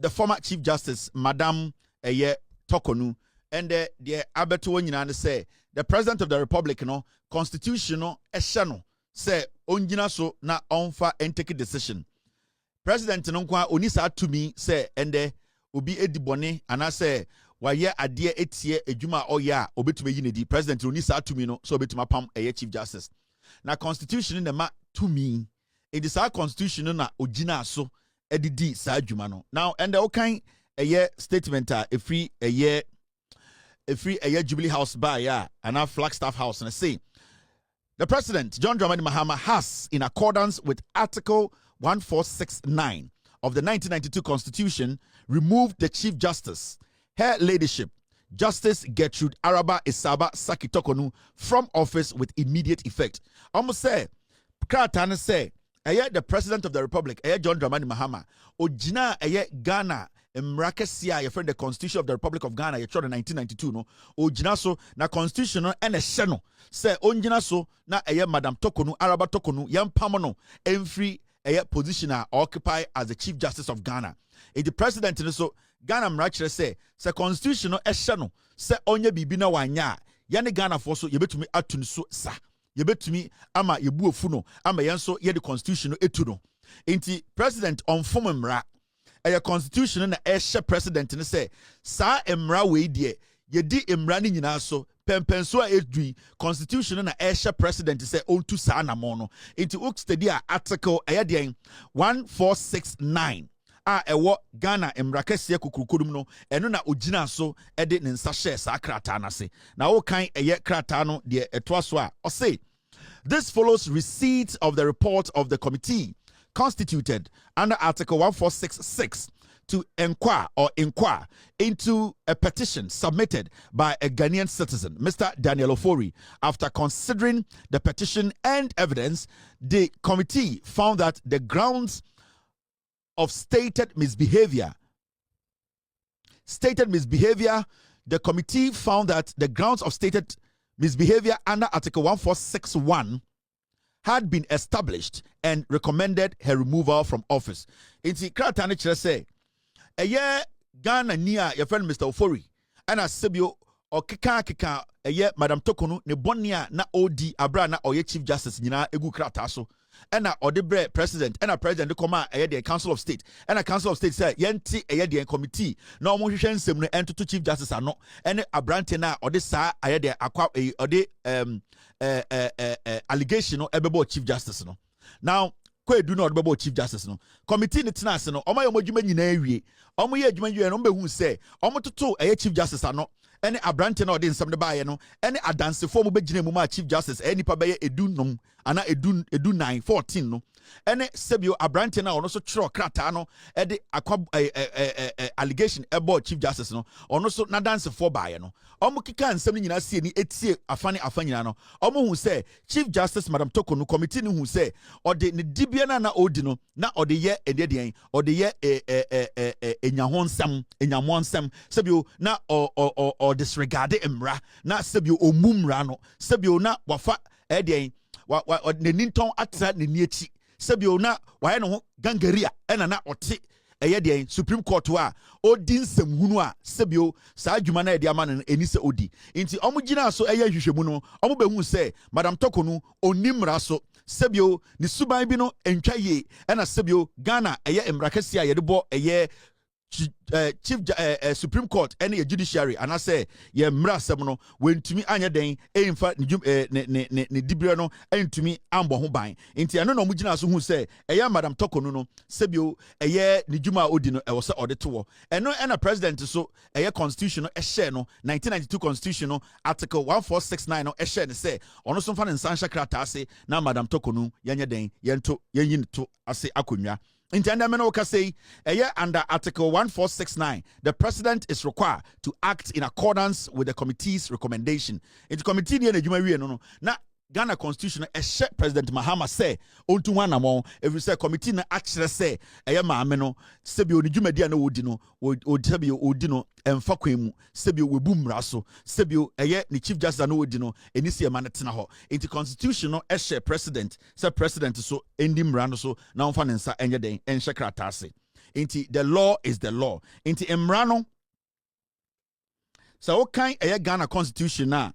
the former Chief Justice, Madam Torkornoo, and the Abeto Nyina say the President of the Republic, constitutional eshano say onjina so na onfa and take a decision. President Nonkwa onisa to me say ende obi edibone and I say waye adie etie ejuma oya obetume yinedi President onisa to me no so obetuma pam Chief Justice. Na constitution na ma to me it is our constitution na ojina so edidi sa adwuma no. Now and the okan statement a free Jubilee House by and our Flagstaff House and say the President John Dramani Mahama has, in accordance with Article 1469 of the 1992 Constitution, removed the Chief Justice, Her Ladyship Justice Gertrude Araba Isaba Saki Torkornoo, from office with immediate effect. Almost say Kratana say the President of the Republic, John Dramani Mahama, Ojina Ghana. Mrakesia, your friend, the Constitution of the Republic of Ghana, you tried in 1992, no? Ojina so na Constitution no and a sheno. Say onjina so na Madam Torkornoo, Araba Torkornoo, yam pamono, every positioner occupy as the Chief Justice of Ghana. The President so Ghana mrachere say Constitution no sheno. Say onye bibi na wanya. Yani Ghana for so yebetumi atun so sa. Yebetumi ama yebu ofuno ama yanso ye the Constitution no etuno. Inti President on form mra. A constitution na eshe president ne say sa emra we die ye di emra ni nyina so pempenso a edui constitution na eshe president say onto sa na mo no into uk study article 1469 a ewo Ghana emra kese kukurukodum no eno na ogina so e de ne nsa share sa krata na se na wo kan krata no de eto so a o say this follows receipt of the report of the committee constituted under Article 1466 to inquire into a petition submitted by a Ghanaian citizen, Mr. Daniel Ofori. After considering the petition and evidence, the committee found that the grounds of stated misbehavior, the committee found that the grounds of stated misbehavior under Article 1461 had been established and recommended her removal from office. Inti Kratane chere say, Ghana niya your friend Mr. Ofori, and Sebio or kika Madam Torkornoo ne bonia na odi abra na oye Chief Justice nyina egu krataso. And Odebre President and a President Koma the Council of State and a Council of State say yenti the committee no mo hwehwe nsem no ento Chief Justice ano and abrante na ode sa the akwa ode allegation no ebebo Chief Justice no. Now kwedu no odebebo Chief Justice no committee ni tena ase no omo ye modwuma nyina awie omo ye adwuma wie no behu say omo toto Chief Justice ano any abrante na ode nsem de baaye no any adansefo mo begina mu ma Chief Justice any pa beye edunum ana edu 914 no any sebio abrante na ono so chiro krata no e de akwa allegation ebo Chief Justice no ono so na dansefo baaye no omo kika nsem ni nyina sie ni etie afanyina no omo hu say Chief Justice Madam Torkornoo committee ni hu say ode ne dibia na odi no na ode ye ededien ode ye enyamonsam sebio na o disregard emra na sebio omumra no sebio na wafa edien ne ninton atra ne niechi sebio na waye no gangaria ena na ote Supreme Court wa odin semhunu a sebio sa adwuma na ama no enise odi nti omugina so hwehwemu no behu say Madam Torkornoo onimra so sebio ni suban bi no entwaye ena sebio Ghana emrakasi a yede bo Chief Supreme Court and a judiciary and I say ye mrasem no wentumi anya den emfa ne dibira no entumi ambo ho ban enti ano no mugina so hu say Madam Torkornoo no sebio ne djuma odi no e wo se ode to eno na president so constitution no share no 1992 constitution no article 1469 no share ne say ono so fa ne nsansha krata ase na Madam Torkornoo yanya den yento yanyin to ase akonwa. Under Article 1469, the President is required to act in accordance with the committee's recommendation. In the committee, na Ghana Constitution, President Mahama say, onto one among if you say committee na actually say, Mameno, Sebio, the Jumedia no Udino, Sebio Udino, and Fakwemu, Sebio Webum Rasso, Sebio, the Chief Justice no Udino, and this year Manatinaho. Into constitutional President, Sir President, so Endim Rando, so now Fanensa, and Yaday, and Shakratase. Inti the law is the law. Inti emrano. So what kind of Ghana constitution na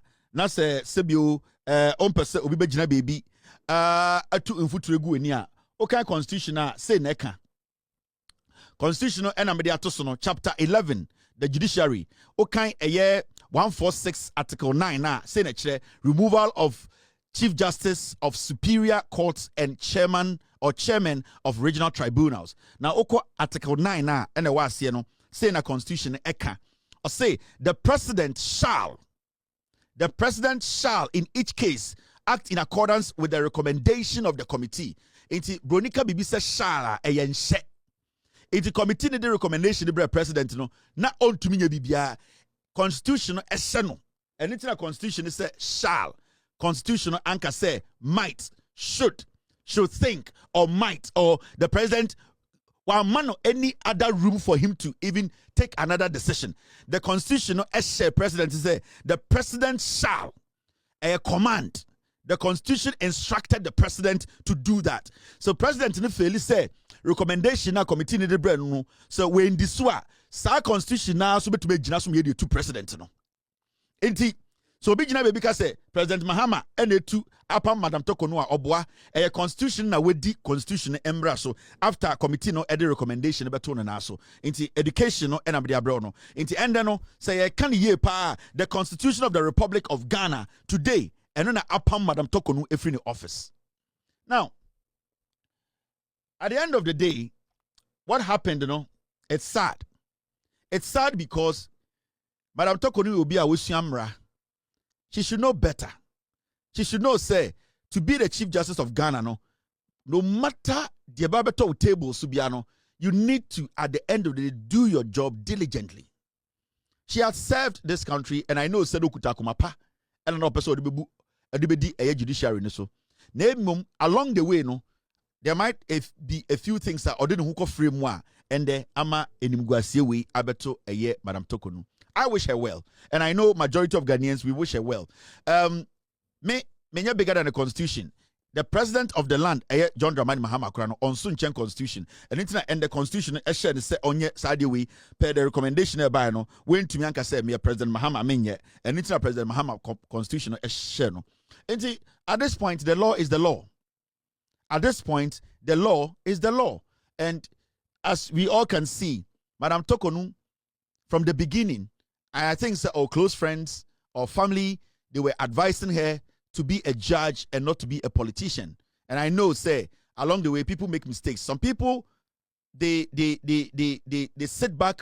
se sebio ompese obi begina baby atu mfuturegu ani a okay constitution say neka constitutional enamede atoso no chapter 11 the judiciary okay 146 article 9 say na kire removal of chief justice of superior courts and chairman of regional tribunals. Now oko article 9 and was no say na constitution eka or say the president shall in each case act in accordance with the recommendation of the committee. Inti Bronika Bibi says shall eyense. Inti committee need the recommendation the president no na on to me bibia constitutional esseno. And it's a constitution say shall. Constitutional anchor say might, should think, or might, or the president one man or any other room for him to even take another decision. The constitutional president say the president shall a command. The constitution instructed the president to do that. So president in fairly say recommendation na committee ni de brand no. So when this wa sa constitution na so beto be gina so me the two president no. Enti so be gina be because say President Mahama ene tu apa Madam Torkornoo oboa a constitution na wedi constitution embra so after committee no e de recommendation beto no na so. Enti education no ena be de abro no. Enti ende no say can ye pa the Constitution of the Republic of Ghana today and then upon Madam Torkornoo if in the office. Now, at the end of the day, what happened, it's sad. It's sad because Madam Torkornoo will be a Wushiamra. She should know better. She should know, say, to be the Chief Justice of Ghana, no matter the Babato table, Subiano, you need to, at the end of the day, do your job diligently. She has served this country, and I know Sedo Kutakumapa, and an episode a judiciary so name along the way there might be a few things that or didn't hook frame one and the ama enimguasie we abeto Madam Torkornoo. I wish her well, and I know majority of Ghanaians we wish her well. Menya bigger than the constitution. The president of the land, John Dramani Mahama Kurano, on Sunchen constitution, and internet and the constitution and say on ye side way per the recommendation by no when to me anka say me President Mahama menye and internet President Mahama constitution no. And at this point, the law is the law. At this point, the law is the law. And as we all can see, Madam Torkornoo, from the beginning, I think so, our close friends or family, they were advising her to be a judge and not to be a politician. And I know, say, along the way, people make mistakes. Some people, they sit back,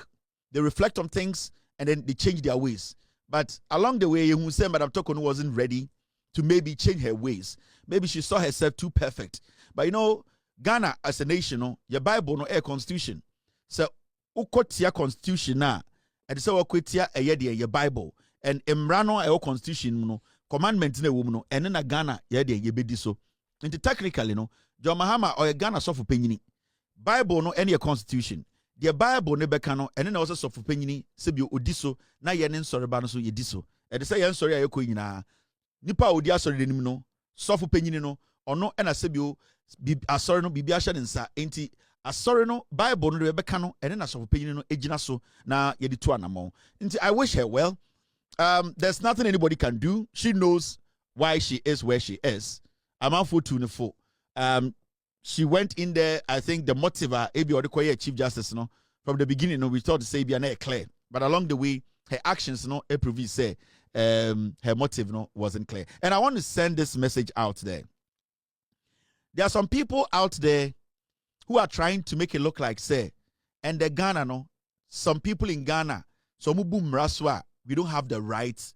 they reflect on things, and then they change their ways. But along the way, you say Madam Torkornoo wasn't ready to maybe change her ways. Maybe she saw herself too perfect. But Ghana as a nation, your Bible no air constitution. So ukotia constitution na and so ukotia your Bible and emrano air constitution commandment na woman and then Ghana ye bedi so. And technically John Mahama or Ghana suffer penini. Bible no any constitution. The Bible ne bekano and then also suffer penini sebio odiso na yenen sorry ba no so yediso. And say yen sorry ayeko nyina nipa odi asori denim no sofo panyini no ono ena sebio asori no bibia hye nsa enti asori no Bible no de beka no ene na sofo panyini no egina so na yedi to anamo enti I wish her well. There's nothing anybody can do. She knows why she is where she is. Amanfo 24. She went in there. I think the motive ebi odikoye Chief Justice no from the beginning we thought to say be na clear, but along the way her actions prove say her motive wasn't clear. And I want to send this message out there. There are some people out there who are trying to make it look like say, and the Ghana some people in Ghana, so mubu mraswa, we don't have the right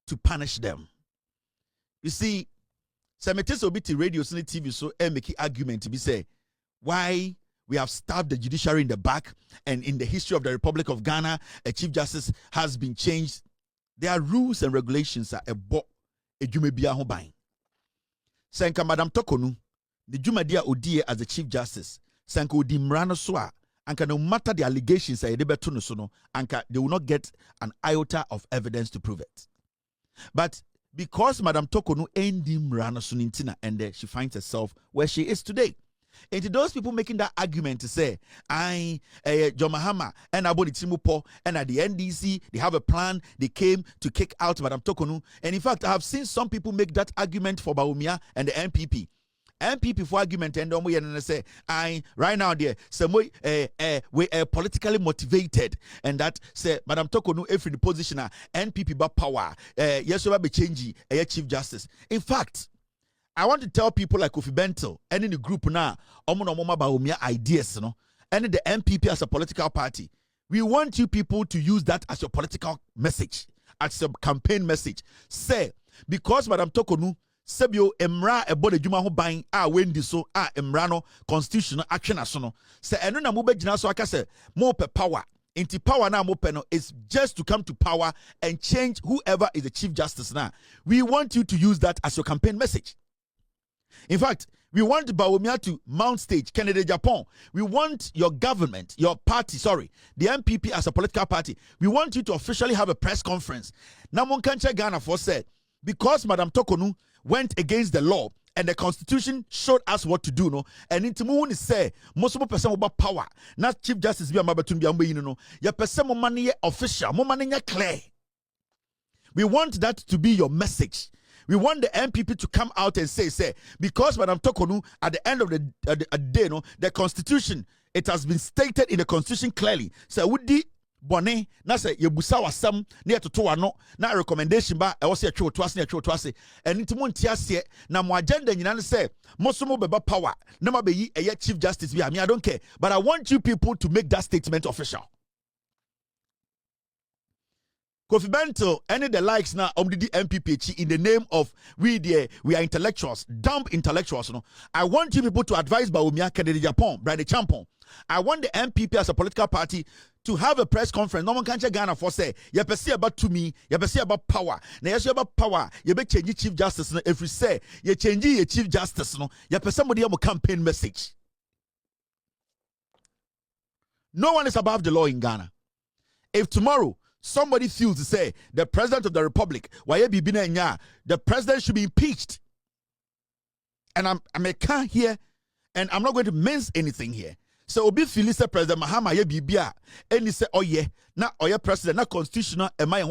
to punish them. You see, Semetis obiti radio TV so make argument to be say why we have stabbed the judiciary in the back, and in the history of the Republic of Ghana, a Chief Justice has been changed. There are rules and regulations a bo ejumebia ho ban. Senka Madam Torkornoo, the jumadia odie as the Chief Justice, senka odi mrano so a anka no matter the allegations a debeto no so no, anka they will not get an iota of evidence to prove it. But because Madam Torkornoo endi mrano so nintina and she finds herself where she is today. And to those people making that argument to say, John Mahama and Abodi Timupo and at the NDC, they have a plan. They came to kick out Madam Torkornoo. And in fact, I have seen some people make that argument for Bawumia and the MPP. MPP for argument and say, right now there, some we are politically motivated, and that say Madam Torkornoo if in the position NPP ba power, yes, we be changing Chief Justice. In fact, I want to tell people like Kofi Bentil and in the group now, Omo Bawumia ideas, and the MPP as a political party. We want you people to use that as your political message, as your campaign message. Say, because Madam Torkornoo Sebio emra ebo de djuma ho ban a wendi so a emra no constitutional action aso no se eno na mo begina so aka se mo pe power inti power na mo pe no is just to come to power and change whoever is the chief justice now. We want you to use that as your campaign message. In fact, we want Bawumia to mount stage, Canada, Japan. We want your government, your party, the MPP as a political party. We want you to officially have a press conference. Now, Monkancha Ghana for said, because Madam Torkornoo went against the law and the constitution showed us what to do, no, and into moon say most of person about power, not Chief Justice be a mabatun be ambe, no, ya person mo money official, mo money clear. We want that to be your message. We want the MPP to come out and say, because Madam Torkornoo at the end of the day, no, the constitution, it has been stated in the constitution clearly. So would the Bonne, na say yebusa wasam na yetoto ano na recommendation ba e wo se atwe to ase na atwe to ase eni timo ntiase na mo agenda nyina ne say mosomo beba power na mabeyi eye chief justice bi. I don't care, but I want you people to make that statement official. Kofi Bentil, any the likes now the MPP in the name of we are intellectuals, dumb intellectuals. No, I want you people to advise Bawumia Canada Japan, Brady Champon. I want the MPP as a political party to have a press conference. No one can check Ghana for say, you perceive about to me, you perceive about power. Now you about power, you be change chief justice. If we say you change your chief justice, no, you perceive somebody have a campaign message. No one is above the law in Ghana. If tomorrow somebody feels to say the president of the republic, the president should be impeached, and I can't hear, and I'm not going to mince anything here. So Obi Philly say President Mahama ye bibia, and he say, oh yeah, now oh yeah, president, not constitutional, am I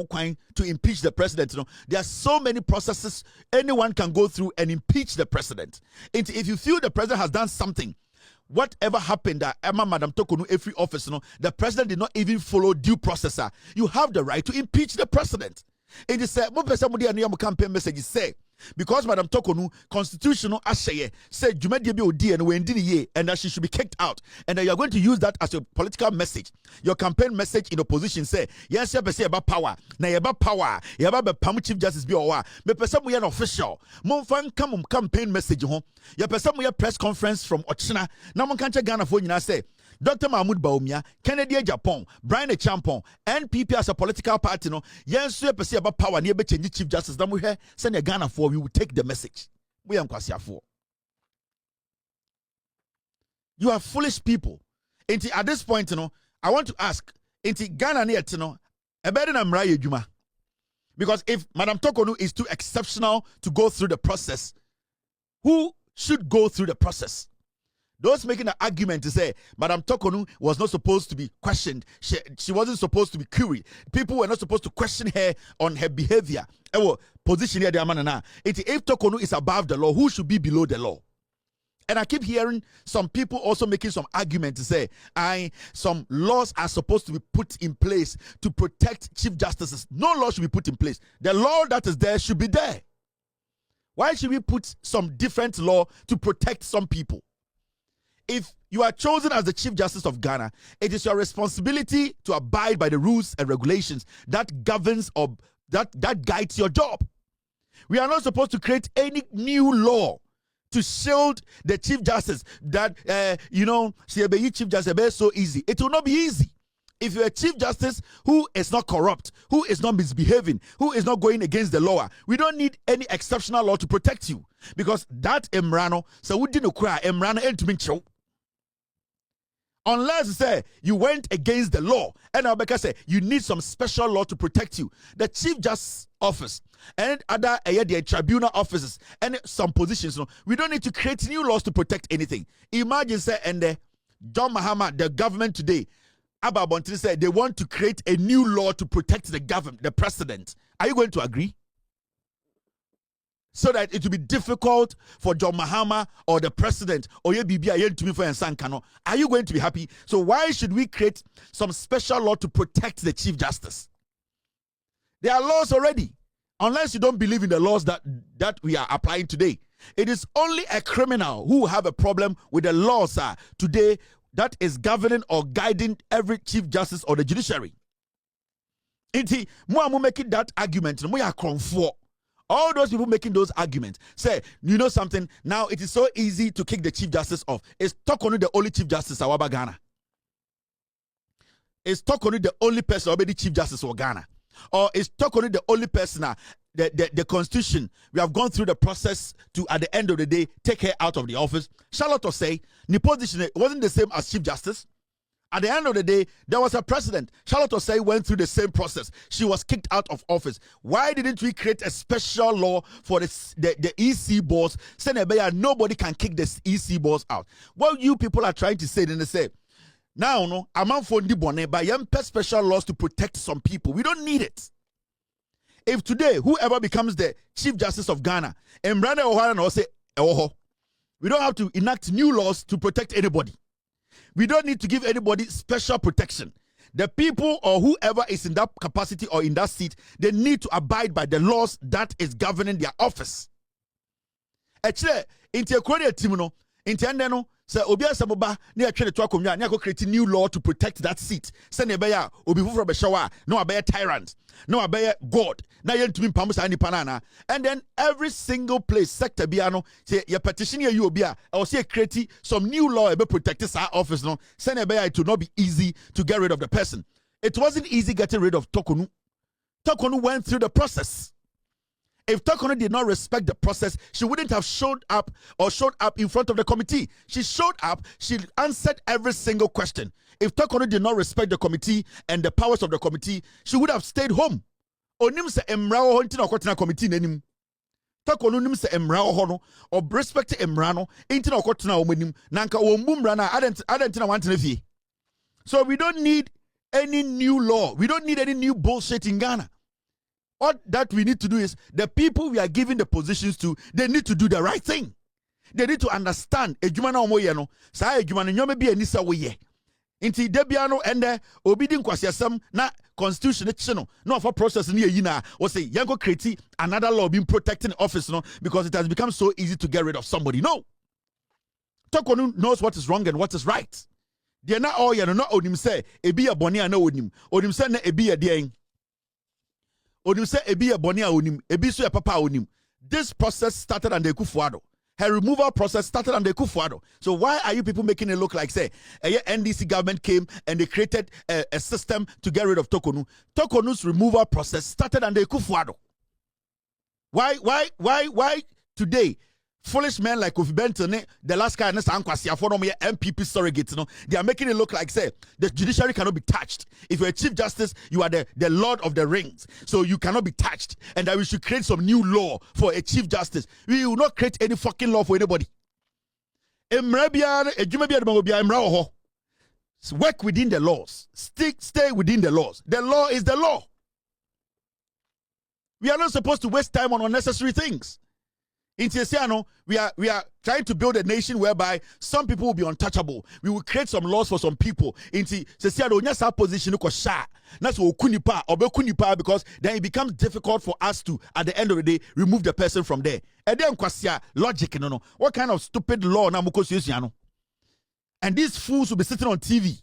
to impeach the president? You know, there are so many processes anyone can go through and impeach the president. And if you feel the president has done something, whatever happened that Emma Madam Torkornoo every office, you know, the president did not even follow due process. You have the right to impeach the president. It is said, somebody a new campaign message say, because Madam Torkornoo constitutional ashaye said Jumedi be odi and we and that she should be kicked out, and that you are going to use that as your political message, your campaign message in opposition. Say yes, you say about power, na you about power, you about the chief justice be or me person we an official monfan come campaign message home. You person we a press conference from Ochina. Now mon can't Ghana for you say Dr. Mahmoud Bawumia, Canada, Japan, Brian Champon, NPP as a political party, no, yes, you perceive about power, near change chief justice. Then we hear send a Ghana for we will take the message. We are Kwasia for. You are foolish people. At this point, you know, I want to ask, Ghana near you know, a better than Mraya Juma. Because if Madam Torkornoo is too exceptional to go through the process, who should go through the process? Those making an argument to say Madam Torkornoo was not supposed to be questioned. She wasn't supposed to be queried. People were not supposed to question her on her behavior. Position here, if Torkornoo is above the law, who should be below the law? And I keep hearing some people also making some argument to say, some laws are supposed to be put in place to protect chief justices. No law should be put in place. The law that is there should be there. Why should we put some different law to protect some people? If you are chosen as the Chief Justice of Ghana, it is your responsibility to abide by the rules and regulations that governs or that guides your job. We are not supposed to create any new law to shield the Chief Justice that, Chief Justice is so easy. It will not be easy. If you're a Chief Justice who is not corrupt, who is not misbehaving, who is not going against the law, we don't need any exceptional law to protect you. Because that Emrano, so we didn't cry Emrano and to me. Unless say you went against the law, and Abeka say you need some special law to protect you. The Chief Justice Office and other tribunal offices and some positions. No, we don't need to create new laws to protect anything. Imagine say and John Mahama, the government today, Abba Bontini said they want to create a new law to protect the government, the president. Are you going to agree? So that it will be difficult for John Mahama or the president or your BBI to be for Sankano. Are you going to be happy? So why should we create some special law to protect the Chief Justice? There are laws already. Unless you don't believe in the laws that we are applying today. It is only a criminal who have a problem with the laws today that is governing or guiding every Chief Justice or the judiciary. Inti, mo making that argument, mo ya for. All those people making those arguments say, you know something, now it is so easy to kick the Chief Justice off. Is Torkornoo the only Chief Justice of Ghana? Is Torkornoo the only person already Chief Justice of Ghana? Or is Torkornoo the only person the Constitution, we have gone through the process to, at the end of the day, take her out of the office? Charlotte will say, the position wasn't the same as Chief Justice. At the end of the day, there was a precedent. Charlotte Osei went through the same process. She was kicked out of office. Why didn't we create a special law for the EC boss? Nobody can kick the EC boss out. What you people are trying to say, then they say, now, no, I'm on for the but you special laws to protect some people. We don't need it. If today, whoever becomes the Chief Justice of Ghana, and Brandon O'Hara say, we don't have to enact new laws to protect anybody. We don't need to give anybody special protection. The people or whoever is in that capacity or in that seat, they need to abide by the laws that is governing their office. Actually, in the team, no, in the so obia saboba na ya twere to akonwa na create new law to protect that seat. Say na be ya obi fufuro be shower no abaya tyrant no abaya god na yentumi mpam sa nipa na. And then every single place sector bia no say your petition you obi a or say create some new law be protect this office no. Say na be ya it will not be easy to get rid of the person. It wasn't easy getting rid of Torkornoo. Torkornoo went through the process. If Torkornoo did not respect the process, she wouldn't have showed up in front of the committee. She showed up, she answered every single question. If Torkornoo did not respect the committee and the powers of the committee, she would have stayed home. Onim se emra ho nti na okotena committee nanim. Torkornoo nim se emra ho no, or respect emra no, nti na okotena o manim. Na nka wo mbumra na adent na wantena fie. So we don't need any new law. We don't need any new bullshit in Ghana. All that we need to do is the people we are giving the positions to, they need to do the right thing. They need to understand. Ejuma na omo ye no, sa ejuma no nyome bi anisa wo ye. Inti debia no ende obi di nkwasiasam na constitution no no for process ni yi na o say yanko create another law being protecting office no because it has become so easy to get rid of somebody. No. Torkornoo knows what is wrong and what is right. They na all ye no onim say ebi ya boni ana onim. Onim say na ebi ya dein. Onim say ebi eboni a onim, ebi so papa onim. This process started under Kufuado. Her removal process started under Kufuado. So why are you people making it look like say a NDC government came and they created a system to get rid of Torkornoo? Torkornoo's removal process started under Kufuado. Why today? Foolish men like Kofi Benton, the last guy, MPP surrogate, they are making it look like, say, the judiciary cannot be touched. If you're a Chief Justice, you are the Lord of the Rings, so you cannot be touched. And that we should create some new law for a Chief Justice. We will not create any fucking law for anybody. Work within the laws. Stay within the laws. The law is the law. We are not supposed to waste time on unnecessary things. In Tiesiano, we are trying to build a nation whereby some people will be untouchable. We will create some laws for some people. In Tiesiano, nyasa our position sha. That's what kunipa or kunipa because then it becomes difficult for us to, at the end of the day, remove the person from there. And then kwasia logic no. What kind of stupid law na muko Tiesiano? And these fools will be sitting on TV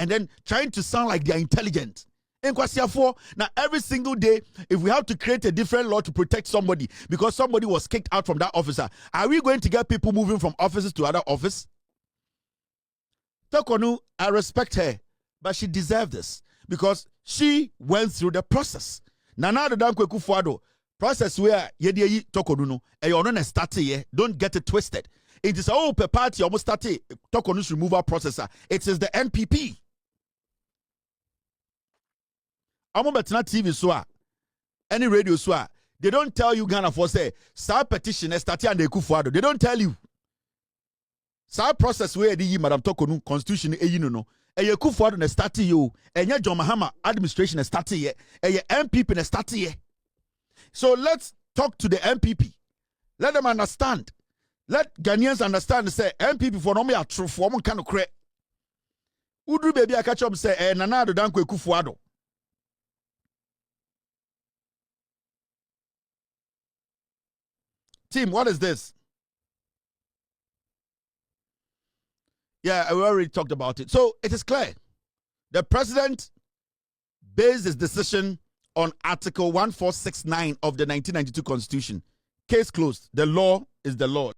and then trying to sound like they are intelligent. Now, every single day, if we have to create a different law to protect somebody because somebody was kicked out from that officer, are we going to get people moving from offices to other office? Torkornoo, I respect her, but she deserved this because she went through the process. Nana the Danko Kufuado process where Torkornoo no, and you're not starting here, don't get it twisted. It is all per party almost started Torkornoo's removal processor. It is the NPP. I'm on TV so any radio so they don't tell you Ghana for say sa petition started and they kufuado. They don't tell you. Sa process where the Madam Torkornoo constitution no. Eye kufuado na start you. Enya John Mahama administration na start ye. Eye MPP na start ye. So let's talk to the MPP. Let them understand. Let Ghanaians understand. Say MPP for no me a true for one kind of credit. Udru baby I catch up say nana do danko kufuado. Team, what is this? Yeah, we already talked about it. So it is clear. The president based his decision on Article 1469 of the 1992 Constitution. Case closed. The law is the law.